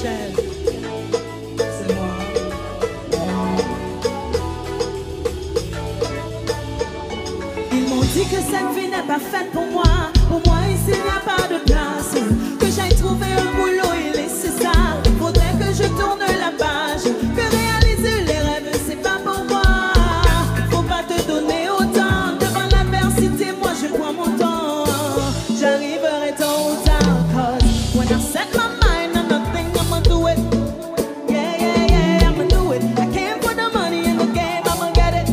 Michel. C'est moi. Ils m'ont dit que cette vie n'est pas faite pour moi. Pour moi, ici, il n'y a pas de place. Que j'aille trouver un boulot et laisser ça. Faudrait que je tourne la page. Que réaliser les rêves, c'est pas pour moi. Faut pas te donner autant. Devant l'adversité, moi, je prends mon temps. J'arriverai tôt ou tard. Cause when I set my mind on nothing, I'ma do it. Yeah, yeah, yeah, I'ma do it. I came for the money in the game, I'ma get it.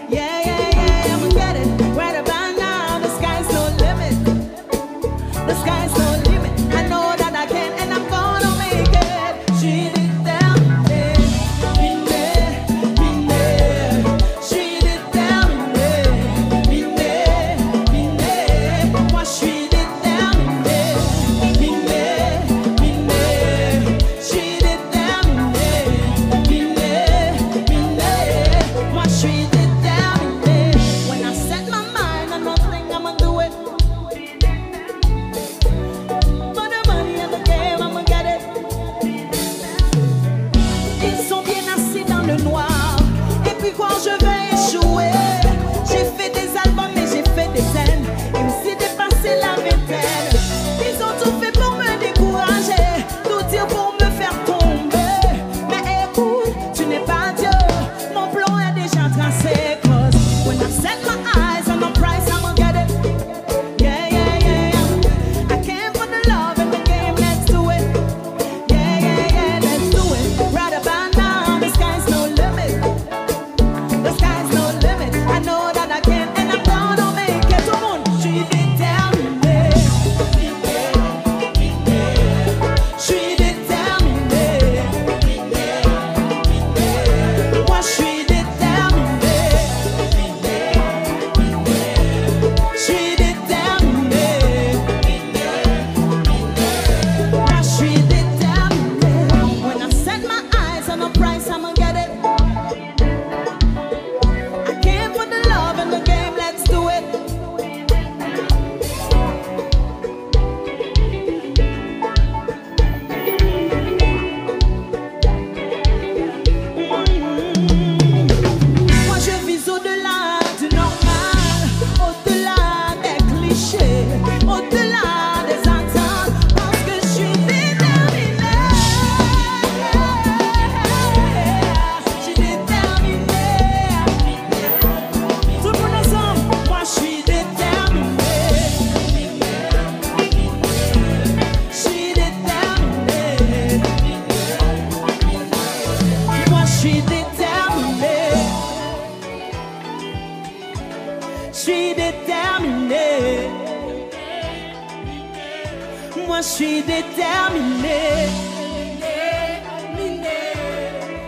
Yeah, yeah, yeah, I'ma get it. Right about now, the sky's no limit. The sky's no limit. I know that I can and I'm gonna make it. She did down there, been there, been there. She did down there, been there, been there. Moi je suis did down there, been there, been there. She did down there, been there, been there. Moi je suis did down there. When I set my mind on nothing, I'ma do it. For the money and the game, I'ma get it. Ils sont bien assis dans le noir. Et puis quand je vais échouer, j'ai fait des albums et j'ai fait des scènes. Et aussi dépassé la vingtaine. Ils ont tout fait pour me décourager, tout dire pour me faire tomber. Mais écoute, tu n'es pas Dieu. Mon plan est déjà tracé. Cause when I set my eyes on the price, I'ma get it. Yeah, yeah, yeah. I came for the love and the game, let's do it. Yeah, yeah, yeah, let's do it. Right about now, the sky's no limit. The sky's no limit. I know that I can and I'm gonna make it. Tout le monde, je suis déterminée. Je suis déterminée. Moi je suis déterminée. Je suis déterminée. Moi je suis déterminée. When I set my eyes on a price, I'ma get it. I came for the love and the game, let's do it. Moi je vise au-delà du normal, au-delà des clichés, au-delà des attentes, parce que je suis déterminée. Je suis déterminée. Tout le monde ensemble, moi je suis déterminée. Je suis déterminée. Moi je suis déterminée. Je suis déterminée. Moi je suis déterminée.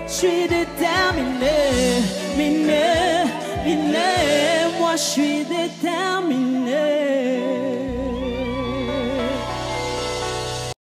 Je suis déterminée. Moi je suis déterminée.